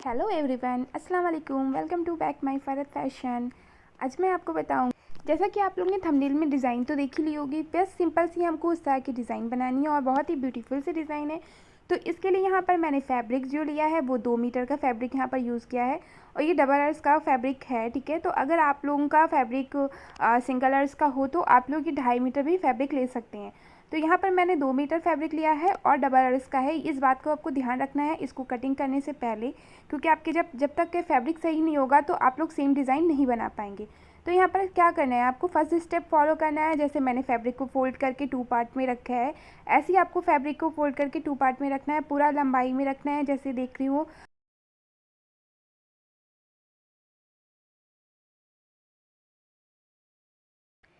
Hello everyone, अस्सलाम वालेकुम। Welcome to back my Farhat fashion. आज मैं आपको बताऊं, जैसा कि आप लोगों ने थंबनेल में डिज़ाइन तो देख ही ली होगी। बस सिंपल सी हमको उस तरह की डिज़ाइन बनानी है और बहुत ही ब्यूटीफुल सी डिज़ाइन है। तो इसके लिए यहाँ पर मैंने फैब्रिक जो लिया है वो 2 मीटर का फैब्रिक यहाँ पर यूज़ किया है और ये डबल अर्स का फैब्रिक है। ठीक है, तो अगर आप लोगों का फैब्रिक सिंगल अर्स का हो तो आप लोग ये 2.5 मीटर भी फैब्रिक ले सकते हैं। तो यहाँ पर मैंने 2 मीटर फैब्रिक लिया है और डबल अर्स का है। इस बात को आपको ध्यान रखना है इसको कटिंग करने से पहले, क्योंकि आपके जब तक के फैब्रिक सही नहीं होगा तो आप लोग सेम डिज़ाइन नहीं बना पाएंगे। तो यहाँ पर क्या करना है, आपको फर्स्ट स्टेप फॉलो करना है। जैसे मैंने फैब्रिक को फोल्ड करके 2 पार्ट में रखा है, ऐसे ही आपको फैब्रिक को फोल्ड करके 2 पार्ट में रखना है, पूरा लंबाई में रखना है जैसे देख रही हूँ।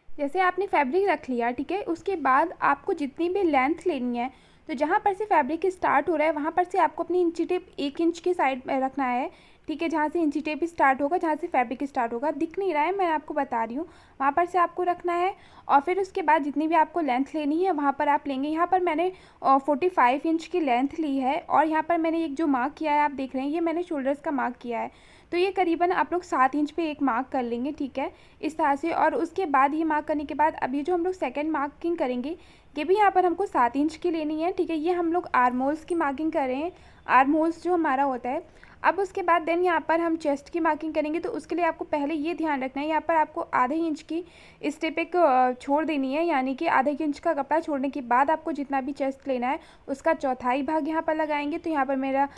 जैसे आपने फैब्रिक रख लिया, ठीक है, उसके बाद आपको जितनी भी लेंथ लेनी है, तो जहाँ पर से फैब्रिक स्टार्ट हो रहा है वहाँ पर से आपको अपनी इंची टेप 1 इंच की साइड में रखना है। ठीक है, जहाँ से इंची टेप स्टार्ट होगा, जहाँ से फैब्रिक स्टार्ट होगा, दिख नहीं रहा है, मैं आपको बता रही हूँ, वहाँ पर से आपको रखना है। और फिर उसके बाद जितनी भी आपको लेंथ लेनी है वहाँ पर आप लेंगे। यहाँ पर मैंने 45 इंच की लेंथ ली है और यहाँ पर मैंने एक जो मार्क किया है आप देख रहे हैं, ये मैंने शोल्डर्स का मार्क किया है। तो ये करीबन आप लोग 7 इंच पे एक मार्क कर लेंगे। ठीक है, इस तरह से। और उसके बाद ये मार्क करने के बाद अब ये जो हम लोग सेकंड मार्किंग करेंगे, ये भी यहाँ पर हमको 7 इंच की लेनी है। ठीक है, ये हम लोग आर्म होल्स की मार्किंग कर रहे हैं, आर्म होल्स जो हमारा होता है। अब उसके बाद देन यहाँ पर हम चेस्ट की मार्किंग करेंगे, तो उसके लिए आपको पहले ये ध्यान रखना है, यहाँ पर आपको आधे इंच की स्टेप एक छोड़ देनी है, यानी कि आधे इंच का कपड़ा छोड़ने के बाद आपको जितना भी चेस्ट लेना है उसका चौथाई भाग यहाँ पर लगाएंगे। तो यहाँ पर मेरा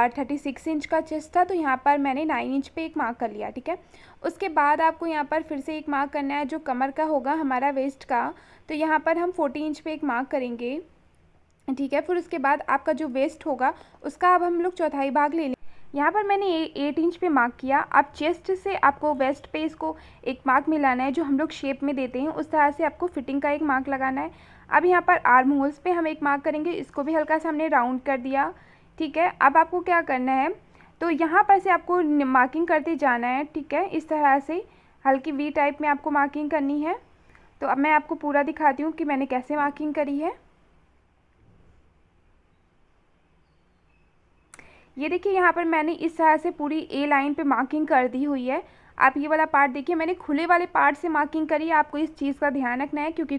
36 इंच का चेस्ट था, तो यहाँ पर मैंने 9 इंच पे एक मार्क कर लिया। ठीक है, उसके बाद आपको यहाँ पर फिर से एक मार्क करना है जो कमर का होगा हमारा, वेस्ट का। तो यहाँ पर हम 40 इंच पे एक मार्क करेंगे। ठीक है, फिर उसके बाद आपका जो वेस्ट होगा उसका अब हम लोग चौथाई भाग ले लेंगे। यहाँ पर मैंने 8 इंच पे मार्क किया। अब चेस्ट से आपको वेस्ट पे इसको एक मार्क मिलाना है, जो हम लोग शेप में देते हैं उस तरह से आपको फिटिंग का एक मार्क लगाना है। अब यहाँ पर आर्म होल्स पे हम एक मार्क करेंगे, इसको भी हल्का सा हमने राउंड कर दिया। ठीक है, अब आपको क्या करना है, तो यहाँ पर से आपको मार्किंग करते जाना है। ठीक है, इस तरह से हल्की वी टाइप में आपको मार्किंग करनी है। तो अब मैं आपको पूरा दिखाती हूँ कि मैंने कैसे मार्किंग करी है। ये देखिए, यहाँ पर मैंने इस तरह से पूरी ए लाइन पे मार्किंग कर दी हुई है। आप ये वाला पार्ट देखिए, मैंने खुले वाले पार्ट से मार्किंग करी है। आपको इस चीज़ का ध्यान रखना है, क्योंकि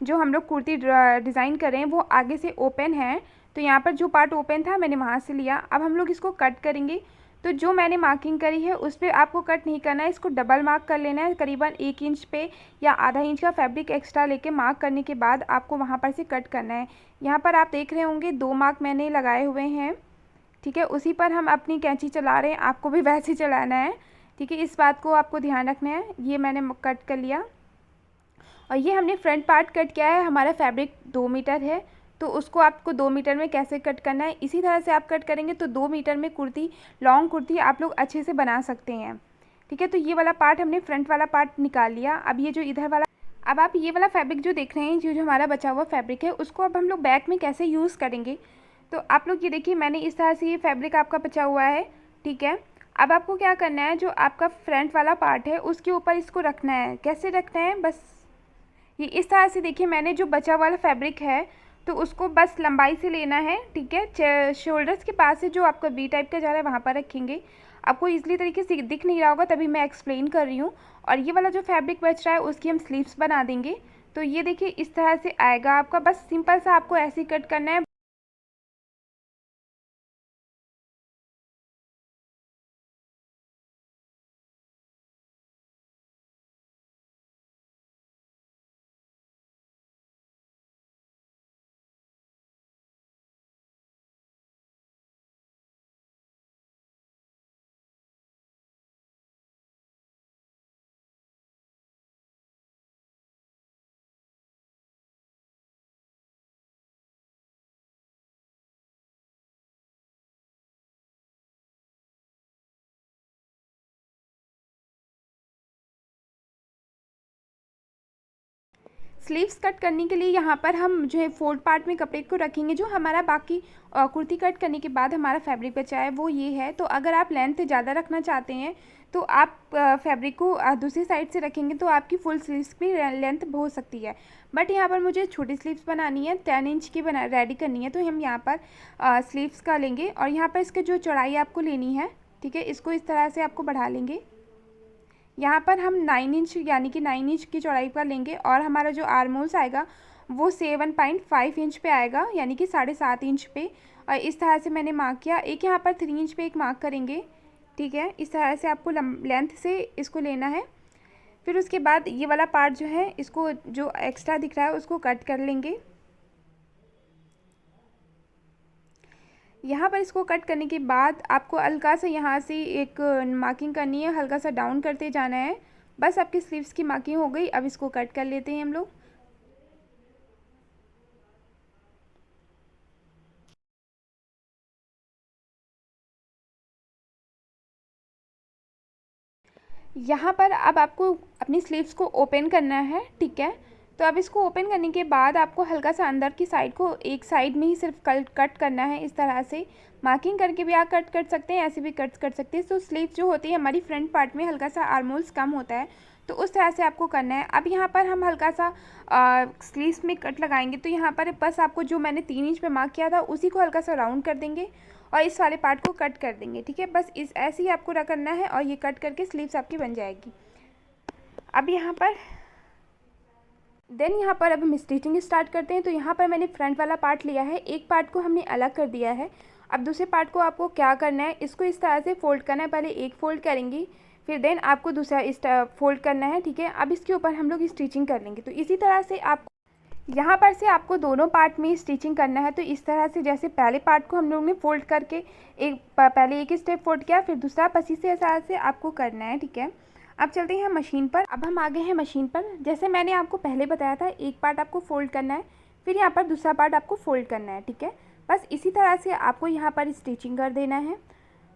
जो हम लोग कुर्ती डिज़ाइन कर रहे हैं वो आगे से ओपन है। तो यहाँ पर जो पार्ट ओपन था मैंने वहाँ से लिया। अब हम लोग इसको कट करेंगे, तो जो मैंने मार्किंग करी है उस पर आपको कट नहीं करना है, इसको डबल मार्क कर लेना है। करीबन 1 इंच पे या आधा इंच का फैब्रिक एक्स्ट्रा लेके मार्क करने के बाद आपको वहाँ पर से कट करना है। यहाँ पर आप देख रहे होंगे 2 मार्क मैंने लगाए हुए हैं। ठीक है, उसी पर हम अपनी कैंची चला रहे हैं, आपको भी वैसे ही चलाना है। ठीक है, इस बात को आपको ध्यान रखना है। ये मैंने कट कर लिया और ये हमने फ्रंट पार्ट कट किया है। हमारा फैब्रिक 2 मीटर है, तो उसको आपको 2 मीटर में कैसे कट करना है, इसी तरह से आप कट करेंगे तो 2 मीटर में कुर्ती, लॉन्ग कुर्ती आप लोग अच्छे से बना सकते हैं। ठीक है, तो ये वाला पार्ट हमने फ्रंट वाला पार्ट निकाल लिया। अब ये जो इधर वाला, अब आप ये वाला फैब्रिक जो देख रहे हैं, जो जो हमारा बचा हुआ फैब्रिक है, उसको अब हम लोग बैक में कैसे यूज़ करेंगे। तो आप लोग ये देखिए, मैंने इस तरह से ये फैब्रिक आपका बचा हुआ है। ठीक है, अब आपको क्या करना है, जो आपका फ्रंट वाला पार्ट है उसके ऊपर इसको रखना है। कैसे रखना है, बस ये इस तरह से देखिए, मैंने जो बचा वाला फैब्रिक है तो उसको बस लंबाई से लेना है। ठीक है, शोल्डर्स के पास से जो आपका वी टाइप का जा रहा है वहाँ पर रखेंगे। आपको इजली तरीके से दिख नहीं रहा होगा, तभी मैं एक्सप्लेन कर रही हूँ। और ये वाला जो फैब्रिक बच रहा है उसकी हम स्लीव्स बना देंगे। तो ये देखिए इस तरह से आएगा आपका, बस सिंपल सा आपको ऐसे ही कट करना है। स्लीव्स कट करने के लिए यहाँ पर हम जो है फोल्ड पार्ट में कपड़े को रखेंगे। जो हमारा बाकी कुर्ती कट करने के बाद हमारा फैब्रिक बचा है वो ये है। तो अगर आप लेंथ ज़्यादा रखना चाहते हैं तो आप फैब्रिक को दूसरी साइड से रखेंगे तो आपकी फुल स्लीव्स की लेंथ हो सकती है। बट यहाँ पर मुझे छोटी स्लीव्स बनानी है, 10 इंच की रेडी करनी है। तो हम यहाँ पर स्लीव्स का लेंगे और यहाँ पर इसके जो चौड़ाई आपको लेनी है, ठीक है, इसको इस तरह से आपको बढ़ा लेंगे। यहाँ पर हम 9 इंच यानी कि 9 इंच की चौड़ाई का लेंगे और हमारा जो आर्म होल्स आएगा वो 7.5 इंच पे आएगा, यानी कि 7.5 इंच पे। और इस तरह से मैंने मार्क किया। एक यहाँ पर 3 इंच पे एक मार्क करेंगे, ठीक है। इस तरह से आपको लेंथ से इसको लेना है। फिर उसके बाद ये वाला पार्ट जो है इसको जो एक्स्ट्रा दिख रहा है उसको कट कर लेंगे। यहाँ पर इसको कट करने के बाद आपको हल्का सा यहाँ से एक मार्किंग करनी है, हल्का सा डाउन करते जाना है। बस आपकी स्लीव्स की मार्किंग हो गई। अब इसको कट कर लेते हैं हम लोग। यहाँ पर अब आपको अपनी स्लीव्स को ओपन करना है, ठीक है। तो अब इसको ओपन करने के बाद आपको हल्का सा अंदर की साइड को एक साइड में ही सिर्फ कट करना है। इस तरह से मार्किंग करके भी आप कट कर सकते हैं, ऐसे भी कट कर सकते हैं। तो स्लीव जो होती है हमारी फ्रंट पार्ट में हल्का सा आर्म होल्स कम होता है, तो उस तरह से आपको करना है। अब यहाँ पर हम हल्का सा स्लीव्स में कट लगाएंगे। तो यहाँ पर बस आपको जो मैंने 3 इंच पे मार्क किया था उसी को हल्का सा राउंड कर देंगे और इस वाले पार्ट को कट कर देंगे, ठीक है। बस इस ऐसे ही आपको करना है और ये कट करके स्लीव्स आपकी बन जाएगी। अब यहाँ पर यहाँ पर अब हम स्टिचिंग स्टार्ट करते हैं। तो यहाँ पर मैंने फ्रंट वाला पार्ट लिया है, एक पार्ट को हमने अलग कर दिया है। अब दूसरे पार्ट को आपको क्या करना है, इसको इस तरह से फोल्ड करना है। पहले एक फोल्ड करेंगी, फिर देन आपको दूसरा इस फोल्ड करना है, ठीक है। अब इसके ऊपर हम लोग स्टिचिंग कर लेंगे। तो इसी तरह से आप यहाँ पर से आपको दोनों पार्ट में स्टिचिंग करना है। तो इस तरह से जैसे पहले पार्ट को हम लोग ने फोल्ड करके पहले एक स्टेप फोल्ड किया, फिर दूसरा पसी से ऐसा से आपको करना है, ठीक है। अब चलते हैं मशीन पर। अब हम आ गए हैं मशीन पर। जैसे मैंने आपको पहले बताया था, एक पार्ट आपको फोल्ड करना है, फिर यहाँ पर दूसरा पार्ट आपको फोल्ड करना है, ठीक है। बस इसी तरह से आपको यहाँ पर स्टिचिंग कर देना है।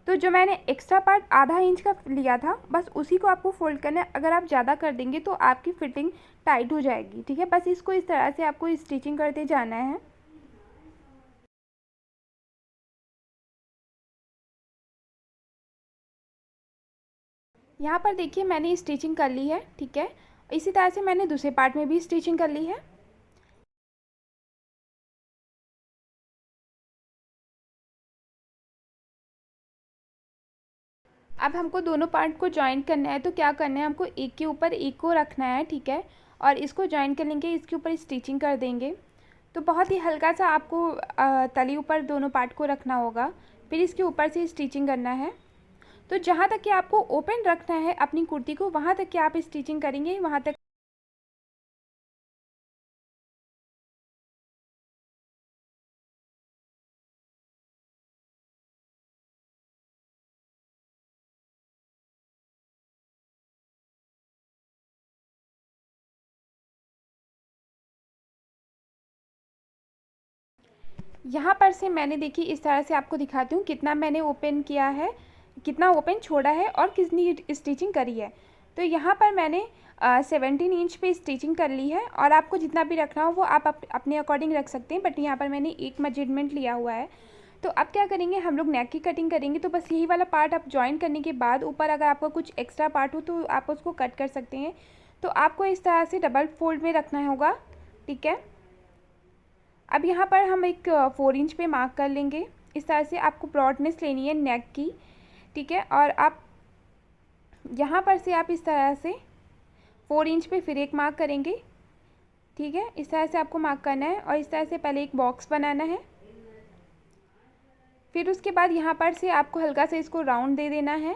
तो जो मैंने एक्स्ट्रा पार्ट आधा इंच का लिया था बस उसी को आपको फोल्ड करना है। अगर आप ज़्यादा कर देंगे तो आपकी फिटिंग टाइट हो जाएगी, ठीक है। बस इसको इस तरह से आपको स्टिचिंग करते जाना है। यहाँ पर देखिए मैंने स्टिचिंग कर ली है, ठीक है। इसी तरह से मैंने दूसरे पार्ट में भी स्टिचिंग कर ली है। अब हमको दोनों पार्ट को जॉइंट करना है। तो क्या करना है, हमको एक के ऊपर एक को रखना है, ठीक है, और इसको जॉइंट कर लेंगे, इसके ऊपर स्टिचिंग कर देंगे। तो बहुत ही हल्का सा आपको तली ऊपर दोनों पार्ट को रखना होगा, फिर इसके ऊपर से स्टिचिंग करना है। तो जहाँ तक कि आपको ओपन रखना है अपनी कुर्ती को वहाँ तक कि आप स्टिचिंग करेंगे, वहाँ तक। यहाँ पर से मैंने देखिए इस तरह से आपको दिखाती हूँ कितना मैंने ओपन किया है, कितना ओपन छोड़ा है और कितनी स्टिचिंग करी है। तो यहाँ पर मैंने 17 इंच पे स्टिचिंग कर ली है और आपको जितना भी रखना हो वो आप अपने अकॉर्डिंग रख सकते हैं। बट यहाँ पर मैंने एक मेजरमेंट लिया हुआ है। तो अब क्या करेंगे, हम लोग नेक की कटिंग करेंगे। तो बस यही वाला पार्ट आप जॉइन करने के बाद ऊपर अगर आपका कुछ एक्स्ट्रा पार्ट हो तो आप उसको कट कर सकते हैं। तो आपको इस तरह से डबल फोल्ड में रखना होगा, ठीक है। अब यहाँ पर हम एक 4 इंच पे मार्क कर लेंगे। इस तरह से आपको ब्रॉडनेस लेनी है नेक की, ठीक है। और आप यहाँ पर से आप इस तरह से 4 इंच पे फिर एक मार्क करेंगे, ठीक है। इस तरह से आपको मार्क करना है और इस तरह से पहले एक बॉक्स बनाना है। फिर उसके बाद यहाँ पर से आपको हल्का से इसको राउंड दे देना है।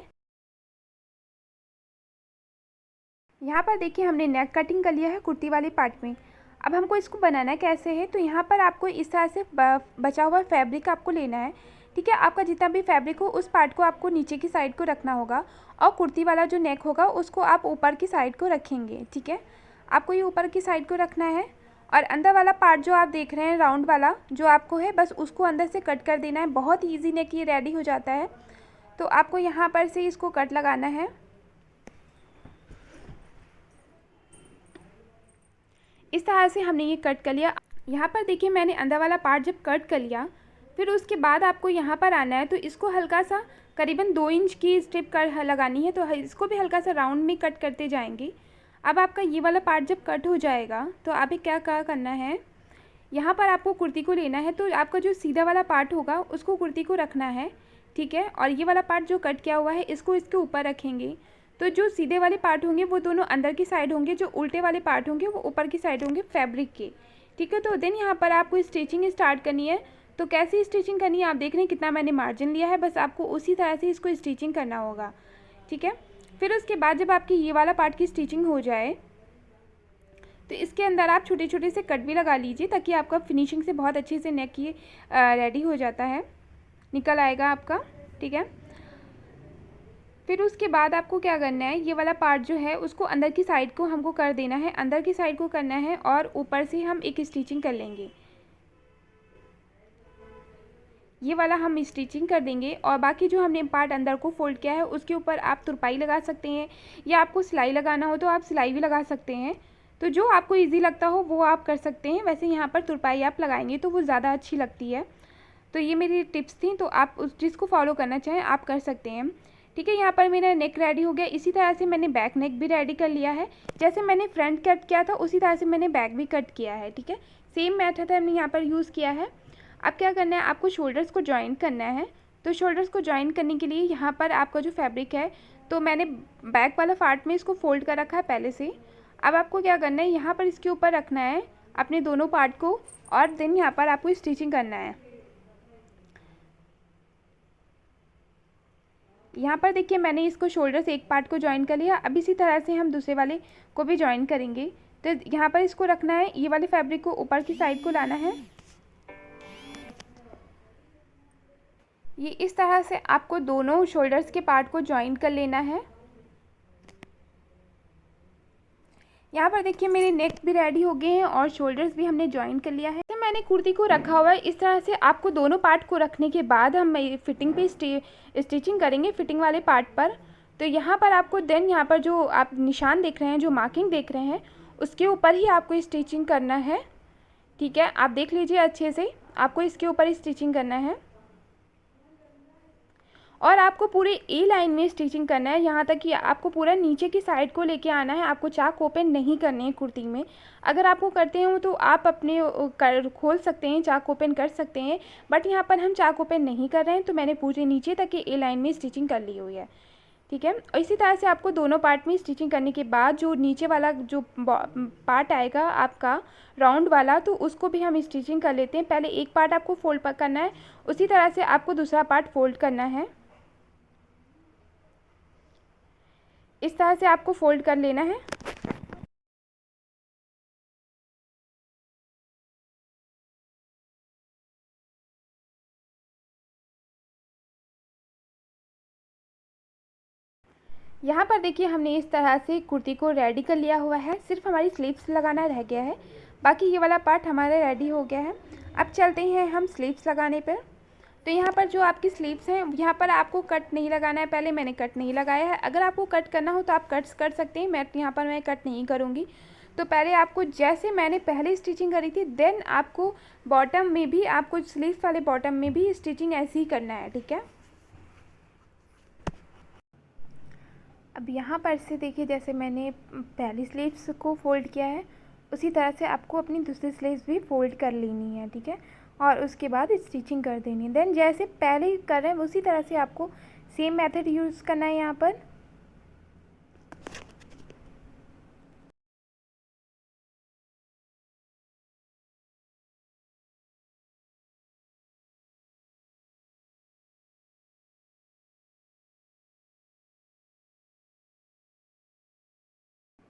यहाँ पर देखिए हमने नेक कटिंग कर लिया है कुर्ती वाले पार्ट में। अब हमको इसको बनाना कैसे है, तो यहाँ पर आपको इस तरह से बचा हुआ फैब्रिक आपको लेना है, ठीक है। आपका जितना भी फैब्रिक हो उस पार्ट को आपको नीचे की साइड को रखना होगा और कुर्ती वाला जो नेक होगा उसको आप ऊपर की साइड को रखेंगे, ठीक है। आपको ये ऊपर की साइड को रखना है और अंदर वाला पार्ट जो आप देख रहे हैं राउंड वाला जो आपको है बस उसको अंदर से कट कर देना है। बहुत ईजी नेक ये रेडी हो जाता है। तो आपको यहाँ पर से इसको कट लगाना है। इस तरह से हमने ये कट कर लिया। यहाँ पर देखिए मैंने अंदर वाला पार्ट जब कट कर लिया, फिर उसके बाद आपको यहाँ पर आना है, तो इसको हल्का सा करीबन 2 इंच की स्ट्रिप कर लगानी है, तो इसको भी हल्का सा राउंड में कट करते जाएंगे। अब आपका ये वाला पार्ट जब कट हो जाएगा तो अभी क्या करना है, यहाँ पर आपको कुर्ती को लेना है, तो आपका जो सीधा वाला पार्ट होगा उसको कुर्ती को रखना है, ठीक है। और ये वाला पार्ट जो कट किया हुआ है इसको इसके ऊपर रखेंगे। तो जो सीधे वाले पार्ट होंगे वो दोनों अंदर की साइड होंगे, जो उल्टे वाले पार्ट होंगे वो ऊपर की साइड होंगे फैब्रिक के, ठीक है। तो देन यहाँ पर आपको स्टिचिंग स्टार्ट करनी है। तो कैसी स्टिचिंग करनी है आप देख रहे हैं कितना मैंने मार्जिन लिया है, बस आपको उसी तरह से इसको स्टिचिंग करना होगा, ठीक है। फिर उसके बाद जब आपकी ये वाला पार्ट की स्टिचिंग हो जाए तो इसके अंदर आप छोटे छोटे से कट भी लगा लीजिए, ताकि आपका फिनिशिंग से बहुत अच्छे से नेक ये रेडी हो जाता है, निकल आएगा आपका, ठीक है। फिर उसके बाद आपको क्या करना है, ये वाला पार्ट जो है उसको अंदर की साइड को हमको कर देना है, अंदर की साइड को करना है और ऊपर से हम एक स्टिचिंग कर लेंगे। ये वाला हम स्टिचिंग कर देंगे और बाकी जो हमने पार्ट अंदर को फोल्ड किया है उसके ऊपर आप तुरपाई लगा सकते हैं, या आपको सिलाई लगाना हो तो आप सिलाई भी लगा सकते हैं। तो जो आपको इजी लगता हो वो आप कर सकते हैं। वैसे यहाँ पर तुरपाई आप लगाएंगे तो वो ज़्यादा अच्छी लगती है। तो ये मेरी टिप्स थी, तो आप उस चीज़ को फॉलो करना चाहें आप कर सकते हैं, ठीक है। यहाँ पर मेरा नेक रेडी हो गया। इसी तरह से मैंने बैक नेक भी रेडी कर लिया है। जैसे मैंने फ्रंट कट किया था उसी तरह से मैंने बैक भी कट किया है, ठीक है। सेम मेथड हमने यहाँ पर यूज़ किया है। अब क्या करना है, आपको शोल्डर्स को जॉइन करना है। तो शोल्डर्स को जॉइन करने के लिए यहाँ पर आपका जो फैब्रिक है, तो मैंने बैक वाला पार्ट में इसको फोल्ड कर रखा है पहले से। अब आपको क्या करना है, यहाँ पर इसके ऊपर रखना है अपने दोनों पार्ट को और देन यहाँ पर आपको स्टिचिंग करना है। यहाँ पर देखिए मैंने इसको शोल्डर से एक पार्ट को ज्वाइन कर लिया। अब इसी तरह से हम दूसरे वाले को भी ज्वाइन करेंगे। तो यहाँ पर इसको रखना है, ये वाले फैब्रिक को ऊपर की साइड को लाना है। ये इस तरह से आपको दोनों शोल्डर्स के पार्ट को ज्वाइन कर लेना है। यहाँ पर देखिए मेरे नेक भी रेडी हो गए हैं और शोल्डर्स भी हमने ज्वाइन कर लिया है। तो मैंने कुर्ती को रखा हुआ है। इस तरह से आपको दोनों पार्ट को रखने के बाद हम फिटिंग पे स्टिचिंग करेंगे फिटिंग वाले पार्ट पर। तो यहाँ पर आपको देन यहाँ पर जो आप निशान देख रहे हैं, जो मार्किंग देख रहे हैं, उसके ऊपर ही आपको स्टिचिंग करना है, ठीक है। आप देख लीजिए अच्छे से, आपको इसके ऊपर ही स्टिचिंग करना है और आपको पूरे ए लाइन में स्टिचिंग करना है, यहाँ तक कि आपको पूरा नीचे की साइड को लेके आना है। आपको चाक ओपन नहीं करने हैं कुर्ती में। अगर आपको करते हैं तो आप अपने खोल सकते हैं, चाक ओपन कर सकते हैं, बट यहाँ पर हम चाक ओपन नहीं कर रहे हैं। तो मैंने पूरे नीचे तक की ए लाइन में स्टिचिंग कर ली हुई है, ठीक है। और इसी तरह से आपको दोनों पार्ट में स्टिचिंग करने के बाद जो नीचे वाला जो पार्ट आएगा आपका राउंड वाला, तो उसको भी हम स्टिचिंग कर लेते हैं। पहले एक पार्ट आपको फोल्ड करना है, उसी तरह से आपको दूसरा पार्ट फोल्ड करना है। इस तरह से आपको फोल्ड कर लेना है। यहाँ पर देखिए हमने इस तरह से कुर्ती को रेडी कर लिया हुआ है। सिर्फ हमारी स्लीव्स लगाना रह गया है, बाकी ये वाला पार्ट हमारा रेडी हो गया है। अब चलते हैं हम स्लीव्स लगाने पर। तो यहाँ पर जो आपकी स्लीव्स हैं, यहाँ पर आपको कट नहीं लगाना है। पहले मैंने कट नहीं लगाया है। अगर आपको कट करना हो तो आप कट्स कर सकते हैं, यहाँ पर मैं कट नहीं करूँगी। तो पहले आपको जैसे मैंने पहले स्टिचिंग करी थी, देन आपको बॉटम में भी, आपको स्लीव्स वाले बॉटम में भी स्टिचिंग ऐसे ही करना है, ठीक है। अब यहाँ पर से देखिए, जैसे मैंने पहली स्लीव्स को फोल्ड किया है, उसी तरह से आपको अपनी दूसरी स्लीव्स भी फोल्ड कर लेनी है, ठीक है। और उसके बाद स्टिचिंग कर देनी है। देन जैसे पहले कर रहे हैं उसी तरह से आपको सेम मेथड यूज़ करना है यहाँ पर।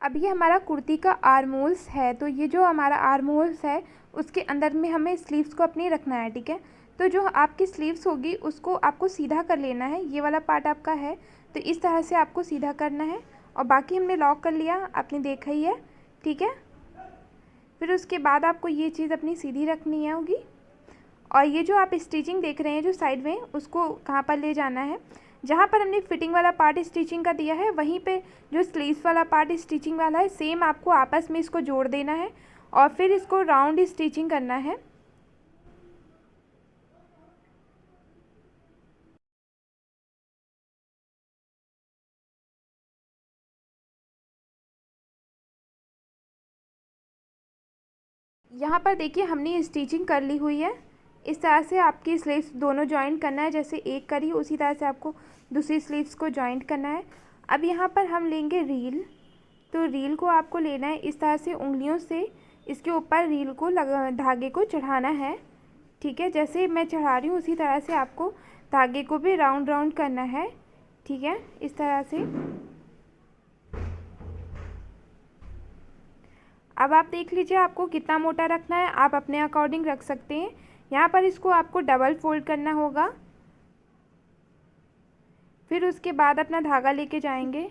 अब ये हमारा कुर्ती का आर्म होल्स है। तो ये जो हमारा आर्म होल्स है उसके अंदर में हमें स्लीव्स को अपनी रखना है, ठीक है। तो जो आपकी स्लीव्स होगी उसको आपको सीधा कर लेना है। ये वाला पार्ट आपका है तो इस तरह से आपको सीधा करना है और बाकी हमने लॉक कर लिया, आपने देखा ही है, ठीक है। फिर उसके बाद आपको ये चीज़ अपनी सीधी रखनी है होगी और ये जो आप स्टिचिंग देख रहे हैं जो साइड में, उसको कहाँ पर ले जाना है, जहाँ पर हमने फिटिंग वाला पार्ट स्टिचिंग का दिया है वहीं पे जो स्लीव्स वाला पार्ट स्टिचिंग वाला है, सेम आपको आपस में इसको जोड़ देना है और फिर इसको राउंड स्टिचिंग करना है। यहाँ पर देखिए हमने स्टिचिंग कर ली हुई है। इस तरह से आपकी स्लीव्स दोनों जॉइंट करना है, जैसे एक करी उसी तरह से आपको दूसरी स्लीव्स को जॉइंट करना है। अब यहाँ पर हम लेंगे रील। तो रील को आपको लेना है इस तरह से उंगलियों से इसके ऊपर रील को धागे को चढ़ाना है। ठीक है, जैसे मैं चढ़ा रही हूँ उसी तरह से आपको धागे को भी राउंड राउंड करना है। ठीक है, इस तरह से। अब आप देख लीजिए आपको कितना मोटा रखना है, आप अपने अकॉर्डिंग रख सकते हैं। यहाँ पर इसको आपको डबल फोल्ड करना होगा। फिर उसके बाद अपना धागा लेके जाएंगे,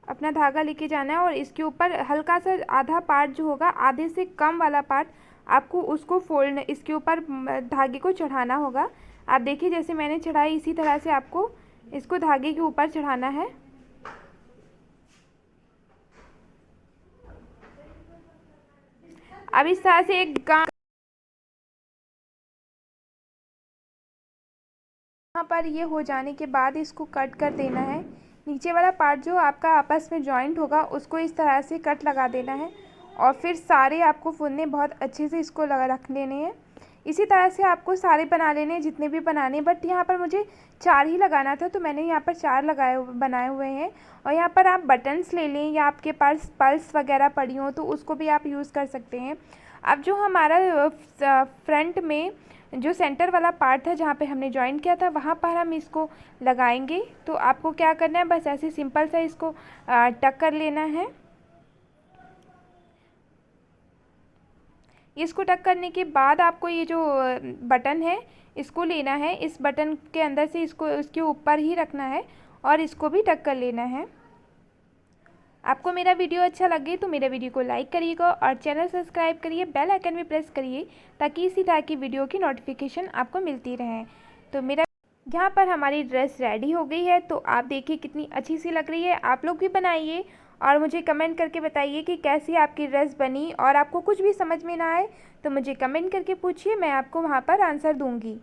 अपना धागा लेके जाना है और इसके ऊपर हल्का सा आधा पार्ट जो होगा, आधे से कम वाला पार्ट आपको उसको फोल्ड इसके ऊपर धागे को चढ़ाना होगा। आप देखिए जैसे मैंने चढ़ाई इसी तरह से आपको इसको धागे के ऊपर चढ़ाना है। अब इस तरह से एक यहाँ पर ये हो जाने के बाद इसको कट कर देना है। नीचे वाला पार्ट जो आपका आपस में जॉइंट होगा उसको इस तरह से कट लगा देना है और फिर सारे आपको फुन्ने बहुत अच्छे से इसको लगा रख लेने हैं। इसी तरह से आपको सारे बना लेने हैं जितने भी बनाने, बट यहाँ पर मुझे 4 ही लगाना था तो मैंने यहाँ पर 4 बनाए हुए हैं। और यहाँ पर आप बटन्स ले लें या आपके पास पल्स वगैरह पड़ी हो तो उसको भी आप यूज़ कर सकते हैं। अब जो हमारा फ्रंट में जो सेंटर वाला पार्ट था जहाँ पे हमने जॉइन किया था वहाँ पर हम इसको लगाएंगे। तो आपको क्या करना है, बस ऐसे सिंपल सा इसको टक कर लेना है। इसको टक करने के बाद आपको ये जो बटन है इसको लेना है, इस बटन के अंदर से इसको इसके ऊपर ही रखना है और इसको भी टक कर लेना है। आपको मेरा वीडियो अच्छा लगे तो मेरे वीडियो को लाइक करिएगा और चैनल सब्सक्राइब करिए, बेल आइकन भी प्रेस करिए ताकि इसी तरह की वीडियो की नोटिफिकेशन आपको मिलती रहे। तो मेरा यहाँ पर हमारी ड्रेस रेडी हो गई है, तो आप देखिए कितनी अच्छी सी लग रही है। आप लोग भी बनाइए और मुझे कमेंट करके बताइए कि कैसी आपकी ड्रेस बनी। और आपको कुछ भी समझ में ना आए तो मुझे कमेंट करके पूछिए, मैं आपको वहाँ पर आंसर दूँगी।